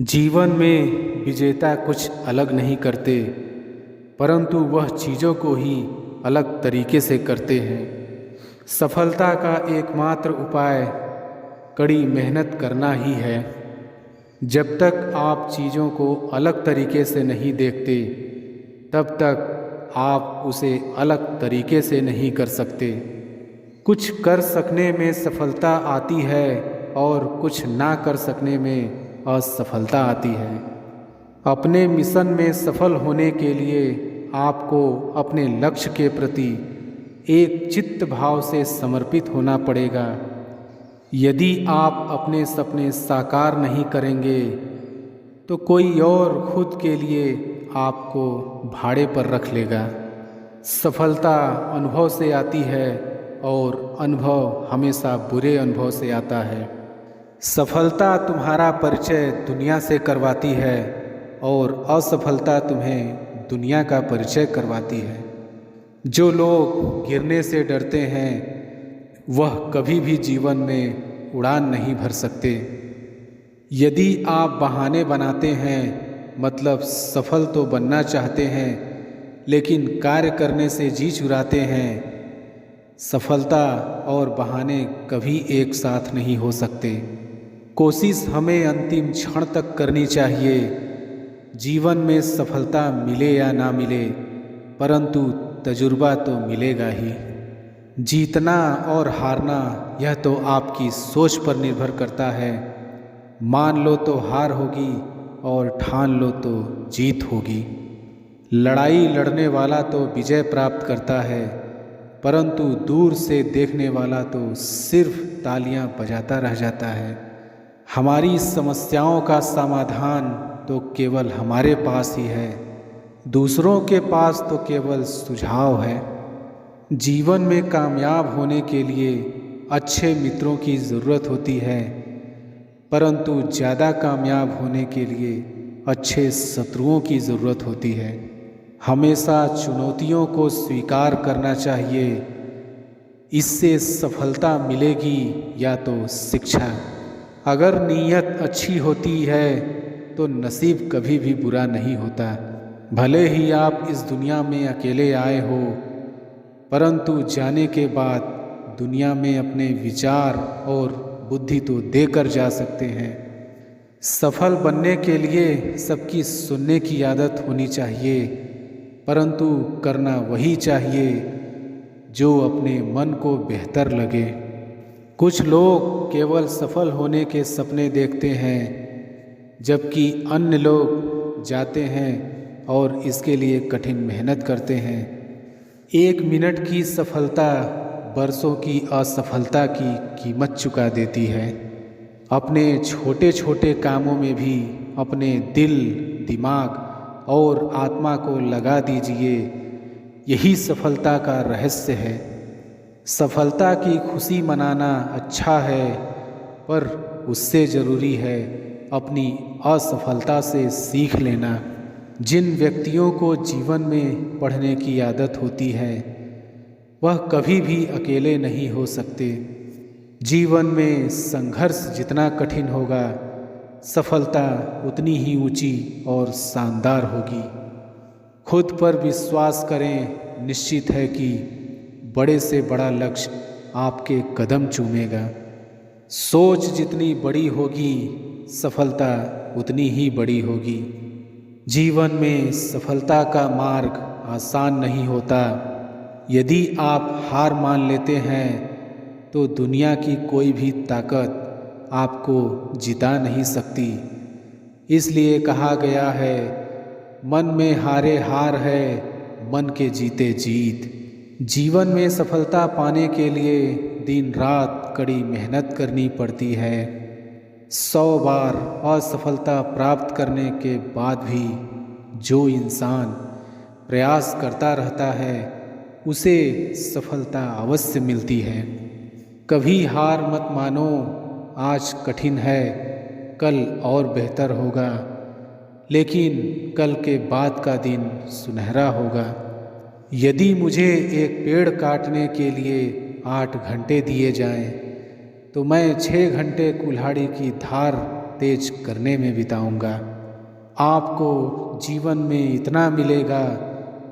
जीवन में विजेता कुछ अलग नहीं करते, परंतु वह चीज़ों को ही अलग तरीके से करते हैं। सफलता का एकमात्र उपाय कड़ी मेहनत करना ही है। जब तक आप चीज़ों को अलग तरीके से नहीं देखते, तब तक आप उसे अलग तरीके से नहीं कर सकते। कुछ कर सकने में सफलता आती है और कुछ ना कर सकने में असफलता आती है। अपने मिशन में सफल होने के लिए आपको अपने लक्ष्य के प्रति एक चित्त भाव से समर्पित होना पड़ेगा। यदि आप अपने सपने साकार नहीं करेंगे तो कोई और खुद के लिए आपको भाड़े पर रख लेगा। सफलता अनुभव से आती है और अनुभव हमेशा बुरे अनुभव से आता है। सफलता तुम्हारा परिचय दुनिया से करवाती है और असफलता तुम्हें दुनिया का परिचय करवाती है। जो लोग गिरने से डरते हैं वह कभी भी जीवन में उड़ान नहीं भर सकते। यदि आप बहाने बनाते हैं, मतलब सफल तो बनना चाहते हैं लेकिन कार्य करने से जी चुराते हैं, सफलता और बहाने कभी एक साथ नहीं हो सकते। कोशिश हमें अंतिम क्षण तक करनी चाहिए। जीवन में सफलता मिले या ना मिले, परंतु तजुर्बा तो मिलेगा ही। जीतना और हारना यह तो आपकी सोच पर निर्भर करता है। मान लो तो हार होगी और ठान लो तो जीत होगी। लड़ाई लड़ने वाला तो विजय प्राप्त करता है, परंतु दूर से देखने वाला तो सिर्फ तालियां बजाता रह जाता है। हमारी समस्याओं का समाधान तो केवल हमारे पास ही है, दूसरों के पास तो केवल सुझाव है। जीवन में कामयाब होने के लिए अच्छे मित्रों की ज़रूरत होती है, परंतु ज़्यादा कामयाब होने के लिए अच्छे शत्रुओं की ज़रूरत होती है। हमेशा चुनौतियों को स्वीकार करना चाहिए। इससे सफलता मिलेगी या तो शिक्षा। अगर नीयत अच्छी होती है तो नसीब कभी भी बुरा नहीं होता। भले ही आप इस दुनिया में अकेले आए हो, परंतु जाने के बाद दुनिया में अपने विचार और बुद्धि तो देकर जा सकते हैं। सफल बनने के लिए सबकी सुनने की आदत होनी चाहिए, परंतु करना वही चाहिए जो अपने मन को बेहतर लगे। कुछ लोग केवल सफल होने के सपने देखते हैं, जबकि अन्य लोग जाते हैं और इसके लिए कठिन मेहनत करते हैं। 1 मिनट की सफलता बरसों की असफलता की कीमत चुका देती है। अपने छोटे छोटे कामों में भी अपने दिल, दिमाग और आत्मा को लगा दीजिए। यही सफलता का रहस्य है। सफलता की खुशी मनाना अच्छा है, पर उससे ज़रूरी है अपनी असफलता से सीख लेना। जिन व्यक्तियों को जीवन में पढ़ने की आदत होती है वह कभी भी अकेले नहीं हो सकते। जीवन में संघर्ष जितना कठिन होगा, सफलता उतनी ही ऊंची और शानदार होगी। खुद पर विश्वास करें, निश्चित है कि बड़े से बड़ा लक्ष्य आपके कदम चूमेगा। सोच जितनी बड़ी होगी, सफलता उतनी ही बड़ी होगी। जीवन में सफलता का मार्ग आसान नहीं होता। यदि आप हार मान लेते हैं तो दुनिया की कोई भी ताकत आपको जिता नहीं सकती। इसलिए कहा गया है, मन में हारे हार है, मन के जीते जीत। जीवन में सफलता पाने के लिए दिन रात कड़ी मेहनत करनी पड़ती है। 100 बार असफलता प्राप्त करने के बाद भी जो इंसान प्रयास करता रहता है उसे सफलता अवश्य मिलती है। कभी हार मत मानो। आज कठिन है, कल और बेहतर होगा, लेकिन कल के बाद का दिन सुनहरा होगा। यदि मुझे एक पेड़ काटने के लिए 8 घंटे दिए जाएं, तो मैं 6 घंटे कुल्हाड़ी की धार तेज करने में बिताऊंगा। आपको जीवन में इतना मिलेगा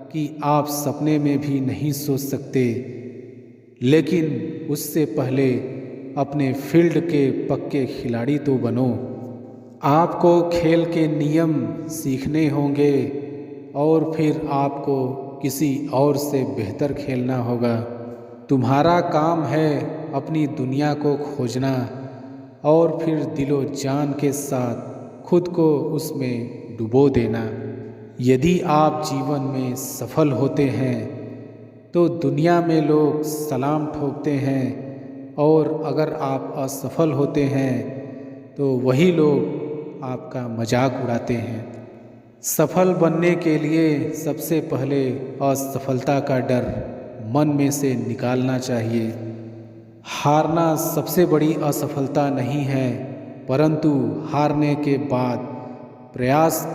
कि आप सपने में भी नहीं सोच सकते, लेकिन उससे पहले अपने फील्ड के पक्के खिलाड़ी तो बनो। आपको खेल के नियम सीखने होंगे और फिर आपको किसी और से बेहतर खेलना होगा। तुम्हारा काम है अपनी दुनिया को खोजना और फिर दिलो जान के साथ खुद को उसमें डुबो देना। यदि आप जीवन में सफल होते हैं तो दुनिया में लोग सलाम ठोकते हैं, और अगर आप असफल होते हैं तो वही लोग आपका मजाक उड़ाते हैं। सफल बनने के लिए सबसे पहले असफलता का डर मन में से निकालना चाहिए। हारना सबसे बड़ी असफलता नहीं है, परंतु हारने के बाद प्रयास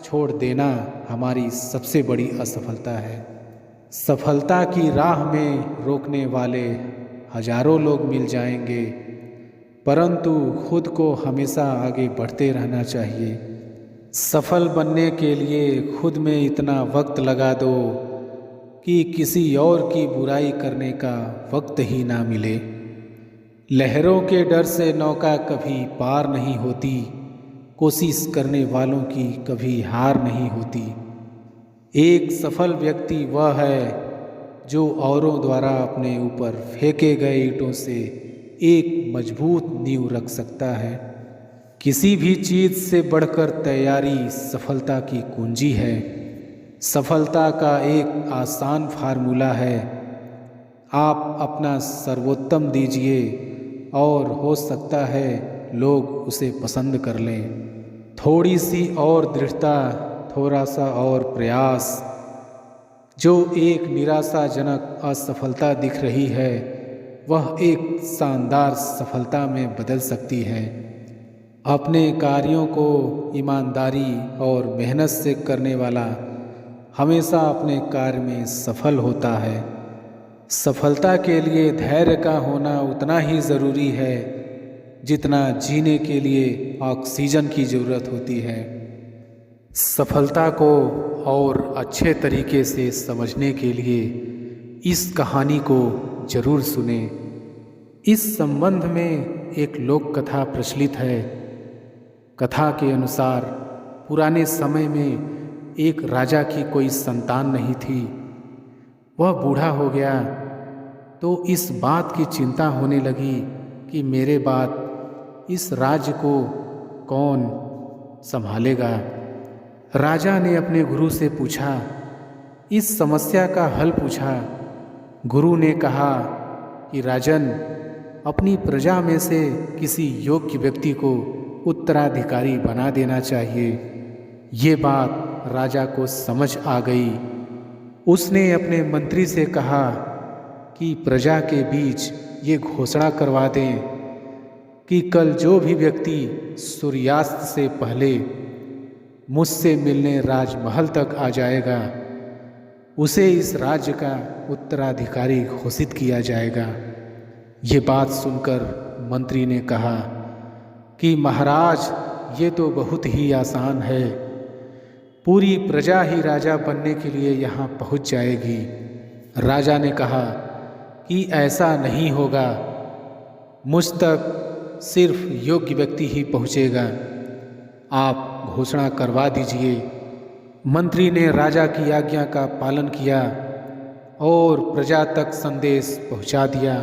छोड़ देना हमारी सबसे बड़ी असफलता है। सफलता की राह में रोकने वाले हजारों लोग मिल जाएंगे, परंतु खुद को हमेशा आगे बढ़ते रहना चाहिए। सफल बनने के लिए खुद में इतना वक्त लगा दो कि किसी और की बुराई करने का वक्त ही ना मिले। लहरों के डर से नौका कभी पार नहीं होती, कोशिश करने वालों की कभी हार नहीं होती। एक सफल व्यक्ति वह है जो औरों द्वारा अपने ऊपर फेंके गए ईंटों से एक मजबूत नींव रख सकता है। किसी भी चीज़ से बढ़कर तैयारी सफलता की कुंजी है। सफलता का एक आसान फार्मूला है, आप अपना सर्वोत्तम दीजिए और हो सकता है लोग उसे पसंद कर लें। थोड़ी सी और दृढ़ता, थोड़ा सा और प्रयास, जो एक निराशाजनक असफलता दिख रही है वह एक शानदार सफलता में बदल सकती है। अपने कार्यों को ईमानदारी और मेहनत से करने वाला हमेशा अपने कार्य में सफल होता है। सफलता के लिए धैर्य का होना उतना ही ज़रूरी है जितना जीने के लिए ऑक्सीजन की ज़रूरत होती है। सफलता को और अच्छे तरीके से समझने के लिए इस कहानी को ज़रूर सुने। इस संबंध में एक लोक कथा प्रचलित है। कथा के अनुसार पुराने समय में एक राजा की कोई संतान नहीं थी। वह बूढ़ा हो गया तो इस बात की चिंता होने लगी कि मेरे बाद इस राज्य को कौन संभालेगा। राजा ने अपने गुरु से पूछा, इस समस्या का हल पूछा। गुरु ने कहा कि राजन, अपनी प्रजा में से किसी योग्य व्यक्ति को उत्तराधिकारी बना देना चाहिए। ये बात राजा को समझ आ गई। उसने अपने मंत्री से कहा कि प्रजा के बीच ये घोषणा करवा दें कि कल जो भी व्यक्ति सूर्यास्त से पहले मुझसे मिलने राजमहल तक आ जाएगा उसे इस राज्य का उत्तराधिकारी घोषित किया जाएगा। ये बात सुनकर मंत्री ने कहा कि महाराज, ये तो बहुत ही आसान है। पूरी प्रजा ही राजा बनने के लिए यहाँ पहुँच जाएगी। राजा ने कहा कि ऐसा नहीं होगा, मुझ तक सिर्फ योग्य व्यक्ति ही पहुँचेगा। आप घोषणा करवा दीजिए। मंत्री ने राजा की आज्ञा का पालन किया और प्रजा तक संदेश पहुँचा दिया।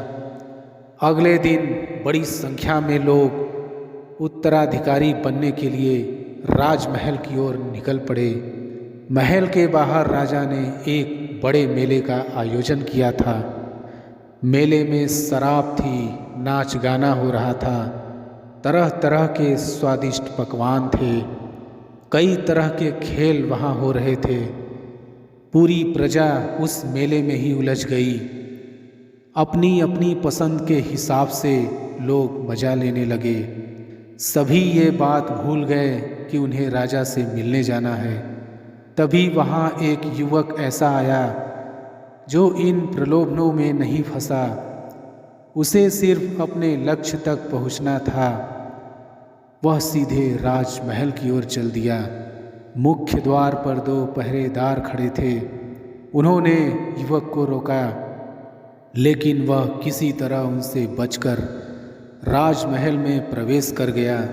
अगले दिन बड़ी संख्या में लोग उत्तराधिकारी बनने के लिए राजमहल की ओर निकल पड़े। महल के बाहर राजा ने एक बड़े मेले का आयोजन किया था। मेले में शराब थी, नाच गाना हो रहा था, तरह तरह के स्वादिष्ट पकवान थे, कई तरह के खेल वहाँ हो रहे थे। पूरी प्रजा उस मेले में ही उलझ गई। अपनी अपनी पसंद के हिसाब से लोग मजा लेने लगे। सभी ये बात भूल गए कि उन्हें राजा से मिलने जाना है। तभी वहाँ एक युवक ऐसा आया जो इन प्रलोभनों में नहीं फंसा। उसे सिर्फ अपने लक्ष्य तक पहुँचना था। वह सीधे राजमहल की ओर चल दिया। मुख्य द्वार पर 2 पहरेदार खड़े थे। उन्होंने युवक को रोका, लेकिन वह किसी तरह उनसे बचकर राजमहल में प्रवेश कर गया।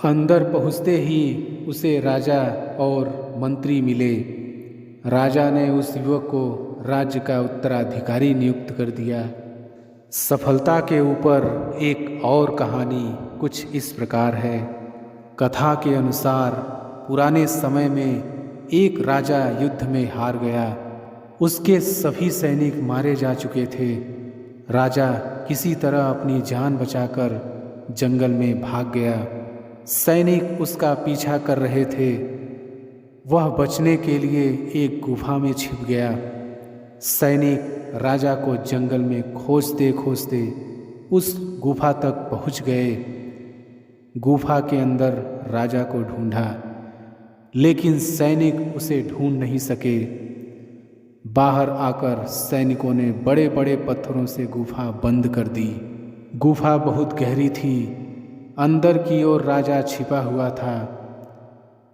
अंदर पहुँचते ही उसे राजा और मंत्री मिले। राजा ने उस युवक को राज्य का उत्तराधिकारी नियुक्त कर दिया। सफलता के ऊपर एक और कहानी कुछ इस प्रकार है। कथा के अनुसार पुराने समय में एक राजा युद्ध में हार गया। उसके सभी सैनिक मारे जा चुके थे। राजा किसी तरह अपनी जान बचाकर जंगल में भाग गया। सैनिक उसका पीछा कर रहे थे। वह बचने के लिए एक गुफा में छिप गया। सैनिक राजा को जंगल में खोजते खोजते उस गुफा तक पहुंच गए। गुफा के अंदर राजा को ढूंढा, लेकिन सैनिक उसे ढूंढ नहीं सके। बाहर आकर सैनिकों ने बड़े बड़े पत्थरों से गुफा बंद कर दी। गुफा बहुत गहरी थी। अंदर की ओर राजा छिपा हुआ था।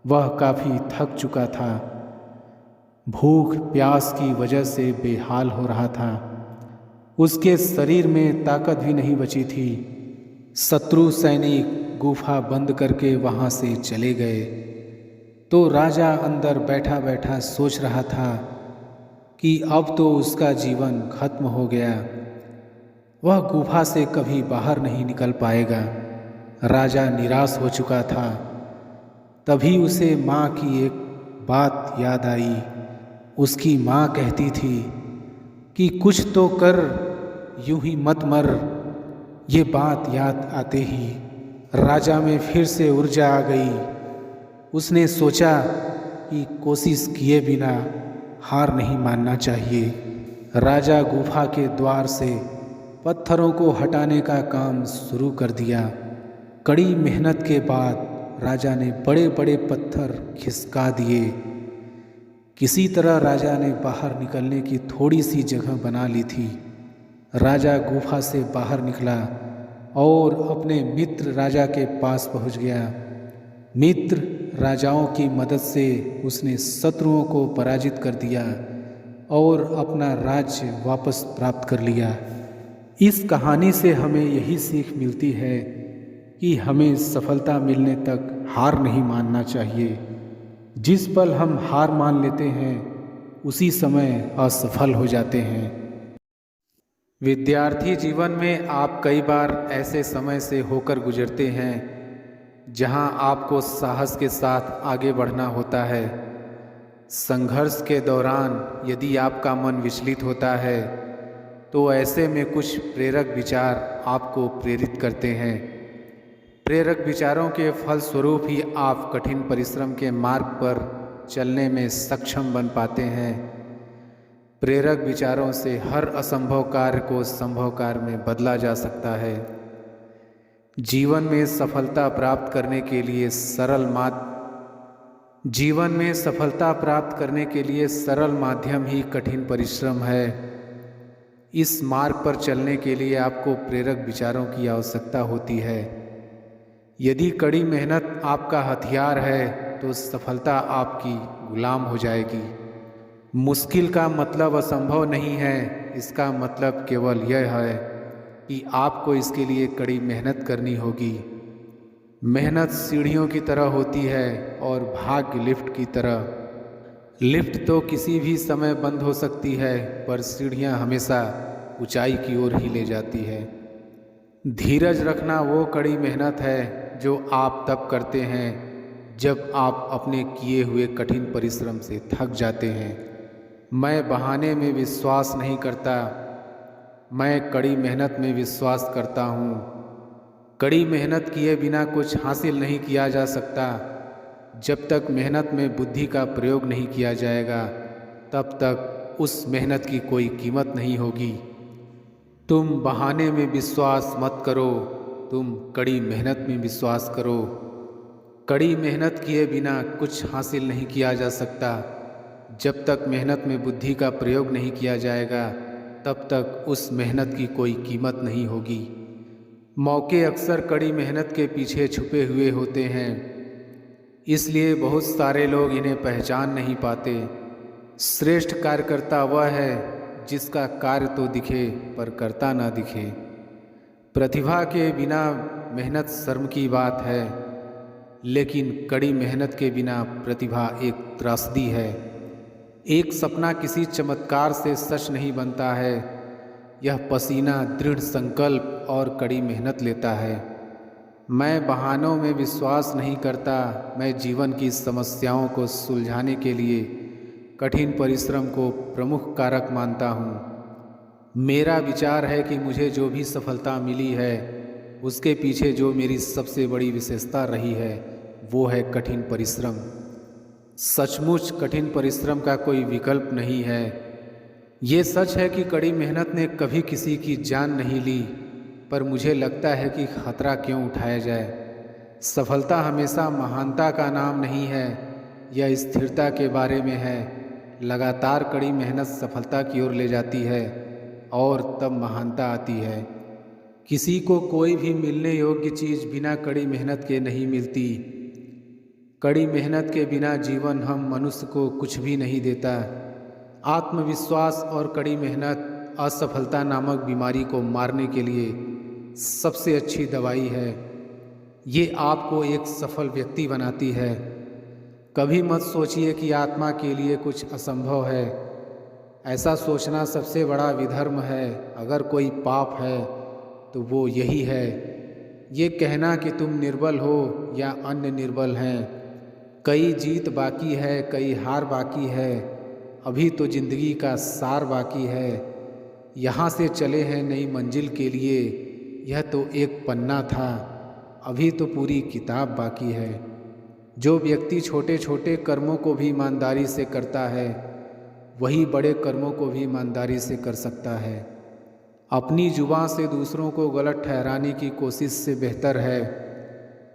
वह काफ़ी थक चुका था। भूख प्यास की वजह से बेहाल हो रहा था। उसके शरीर में ताकत भी नहीं बची थी। शत्रु सैनिक गुफा बंद करके वहाँ से चले गए। तो राजा अंदर बैठा बैठा सोच रहा था कि अब तो उसका जीवन खत्म हो गया। वह गुफा से कभी बाहर नहीं निकल पाएगा। राजा निराश हो चुका था। तभी उसे माँ की एक बात याद आई। उसकी माँ कहती थी कि कुछ तो कर, यूं ही मत मर। ये बात याद आते ही राजा में फिर से ऊर्जा आ गई। उसने सोचा कि कोशिश किए बिना हार नहीं मानना चाहिए। राजा गुफा के द्वार से पत्थरों को हटाने का काम शुरू कर दिया। कड़ी मेहनत के बाद राजा ने बड़े बड़े पत्थर खिसका दिए। किसी तरह राजा ने बाहर निकलने की थोड़ी सी जगह बना ली थी। राजा गुफा से बाहर निकला और अपने मित्र राजा के पास पहुंच गया। मित्र राजाओं की मदद से उसने शत्रुओं को पराजित कर दिया और अपना राज्य वापस प्राप्त कर लिया। इस कहानी से हमें यही सीख मिलती है कि हमें सफलता मिलने तक हार नहीं मानना चाहिए। जिस पल हम हार मान लेते हैं उसी समय असफल हो जाते हैं। विद्यार्थी जीवन में आप कई बार ऐसे समय से होकर गुजरते हैं जहां आपको साहस के साथ आगे बढ़ना होता है। संघर्ष के दौरान यदि आपका मन विचलित होता है तो ऐसे में कुछ प्रेरक विचार आपको प्रेरित करते हैं। प्रेरक विचारों के फलस्वरूप ही आप कठिन परिश्रम के मार्ग पर चलने में सक्षम बन पाते हैं। प्रेरक विचारों से हर असंभव कार्य को संभव कार्य में बदला जा सकता है। जीवन में सफलता प्राप्त करने के लिए सरल माध्यम ही कठिन परिश्रम है। इस मार्ग पर चलने के लिए आपको प्रेरक विचारों की आवश्यकता होती है। यदि कड़ी मेहनत आपका हथियार है तो सफलता आपकी गुलाम हो जाएगी। मुश्किल का मतलब असंभव नहीं है, इसका मतलब केवल यह है कि आपको इसके लिए कड़ी मेहनत करनी होगी। मेहनत सीढ़ियों की तरह होती है और भाग्य लिफ्ट की तरह। लिफ्ट तो किसी भी समय बंद हो सकती है, पर सीढ़ियाँ हमेशा ऊंचाई की ओर ही ले जाती है। धीरज रखना वो कड़ी मेहनत है जो आप तब करते हैं जब आप अपने किए हुए कठिन परिश्रम से थक जाते हैं। मैं बहाने में विश्वास नहीं करता, मैं कड़ी मेहनत में विश्वास करता हूँ। कड़ी मेहनत किए बिना कुछ हासिल नहीं किया जा सकता। जब तक मेहनत में बुद्धि का प्रयोग नहीं किया जाएगा तब तक उस मेहनत की कोई कीमत नहीं होगी। तुम बहाने में विश्वास मत करो, तुम कड़ी मेहनत में विश्वास करो। कड़ी मेहनत किए बिना कुछ हासिल नहीं किया जा सकता। जब तक मेहनत में बुद्धि का प्रयोग नहीं किया जाएगा तब तक उस मेहनत की कोई कीमत नहीं होगी। मौके अक्सर कड़ी मेहनत के पीछे छुपे हुए होते हैं, इसलिए बहुत सारे लोग इन्हें पहचान नहीं पाते। श्रेष्ठ कार्यकर्ता वह है जिसका कार्य तो दिखे पर करता ना दिखे। प्रतिभा के बिना मेहनत शर्म की बात है, लेकिन कड़ी मेहनत के बिना प्रतिभा एक त्रासदी है। एक सपना किसी चमत्कार से सच नहीं बनता है, यह पसीना, दृढ़ संकल्प और कड़ी मेहनत लेता है। मैं बहानों में विश्वास नहीं करता, मैं जीवन की समस्याओं को सुलझाने के लिए कठिन परिश्रम को प्रमुख कारक मानता हूँ। मेरा विचार है कि मुझे जो भी सफलता मिली है उसके पीछे जो मेरी सबसे बड़ी विशेषता रही है वो है कठिन परिश्रम। सचमुच कठिन परिश्रम का कोई विकल्प नहीं है। ये सच है कि कड़ी मेहनत ने कभी किसी की जान नहीं ली, पर मुझे लगता है कि खतरा क्यों उठाया जाए। सफलता हमेशा महानता का नाम नहीं है, यह स्थिरता के बारे में है। लगातार कड़ी मेहनत सफलता की ओर ले जाती है और तब महानता आती है। किसी को कोई भी मिलने योग्य चीज़ बिना कड़ी मेहनत के नहीं मिलती। कड़ी मेहनत के बिना जीवन हम मनुष्य को कुछ भी नहीं देता। आत्मविश्वास और कड़ी मेहनत असफलता नामक बीमारी को मारने के लिए सबसे अच्छी दवाई है। ये आपको एक सफल व्यक्ति बनाती है। कभी मत सोचिए कि आत्मा के लिए कुछ असंभव है। ऐसा सोचना सबसे बड़ा विधर्म है। अगर कोई पाप है तो वो यही है, ये कहना कि तुम निर्बल हो या अन्य निर्बल हैं। कई जीत बाकी है, कई हार बाकी है, अभी तो जिंदगी का सार बाकी है। यहाँ से चले हैं नई मंजिल के लिए, यह तो एक पन्ना था, अभी तो पूरी किताब बाकी है। जो व्यक्ति छोटे छोटे कर्मों को भी ईमानदारी से करता है वही बड़े कर्मों को भी ईमानदारी से कर सकता है। अपनी जुबान से दूसरों को गलत ठहराने की कोशिश से बेहतर है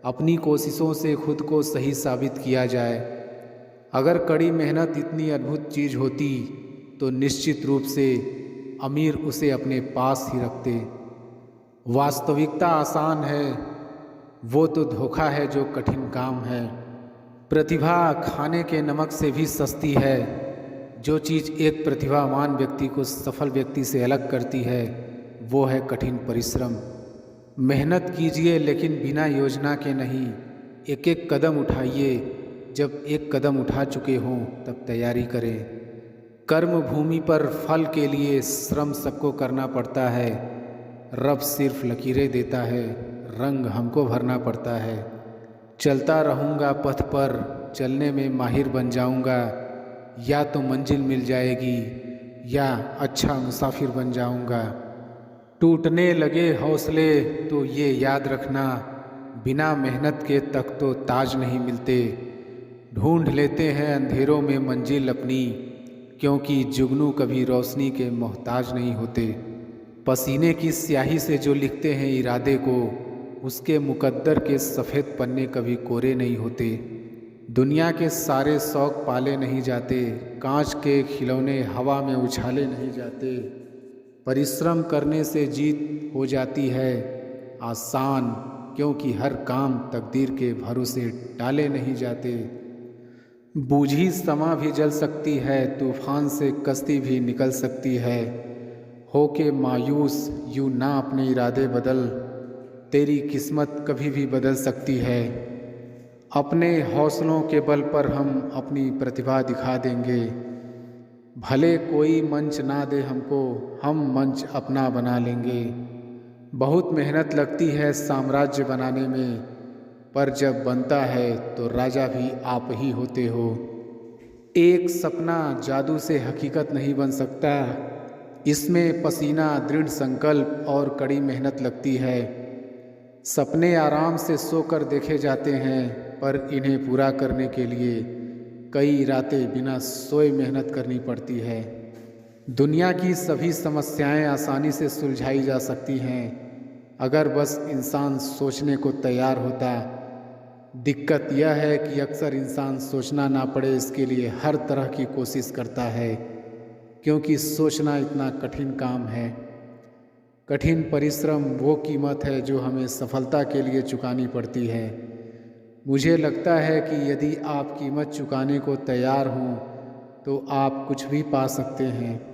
अपनी कोशिशों से खुद को सही साबित किया जाए। अगर कड़ी मेहनत इतनी अद्भुत चीज़ होती तो निश्चित रूप से अमीर उसे अपने पास ही रखते। वास्तविकता आसान है, वो तो धोखा है जो कठिन काम है। प्रतिभा खाने के नमक से भी सस्ती है। जो चीज़ एक प्रतिभावान व्यक्ति को सफल व्यक्ति से अलग करती है वो है कठिन परिश्रम। मेहनत कीजिए लेकिन बिना योजना के नहीं। एक एक कदम उठाइए, जब एक कदम उठा चुके हों तब तैयारी करें। कर्म भूमि पर फल के लिए श्रम सबको करना पड़ता है। रब सिर्फ लकीरें देता है, रंग हमको भरना पड़ता है। चलता रहूँगा पथ पर, चलने में माहिर बन जाऊँगा। या तो मंजिल मिल जाएगी या अच्छा मुसाफिर बन जाऊँगा। टूटने लगे हौसले तो ये याद रखना, बिना मेहनत के तक तो ताज नहीं मिलते। ढूंढ लेते हैं अंधेरों में मंजिल अपनी, क्योंकि जुगनू कभी रोशनी के मोहताज नहीं होते। पसीने की स्याही से जो लिखते हैं इरादे को, उसके मुकद्दर के सफ़ेद पन्ने कभी कोरे नहीं होते। दुनिया के सारे शौक पाले नहीं जाते, कांच के खिलौने हवा में उछाले नहीं जाते। परिश्रम करने से जीत हो जाती है आसान, क्योंकि हर काम तकदीर के भरोसे टाले नहीं जाते। बूझी समा भी जल सकती है, तूफान से कश्ती भी निकल सकती है। होके मायूस यूँ ना अपने इरादे बदल, तेरी किस्मत कभी भी बदल सकती है। अपने हौसलों के बल पर हम अपनी प्रतिभा दिखा देंगे। भले कोई मंच ना दे हमको, हम मंच अपना बना लेंगे। बहुत मेहनत लगती है साम्राज्य बनाने में, पर जब बनता है तो राजा भी आप ही होते हो। एक सपना जादू से हकीकत नहीं बन सकता, इसमें पसीना, दृढ़ संकल्प और कड़ी मेहनत लगती है। सपने आराम से सोकर देखे जाते हैं, पर इन्हें पूरा करने के लिए कई रातें बिना सोए मेहनत करनी पड़ती है। दुनिया की सभी समस्याएं आसानी से सुलझाई जा सकती हैं, अगर बस इंसान सोचने को तैयार होता। दिक्कत यह है कि अक्सर इंसान सोचना ना पड़े इसके लिए हर तरह की कोशिश करता है, क्योंकि सोचना इतना कठिन काम है। कठिन परिश्रम वो कीमत है जो हमें सफलता के लिए चुकानी पड़ती है। मुझे लगता है कि यदि आप कीमत चुकाने को तैयार हों तो आप कुछ भी पा सकते हैं।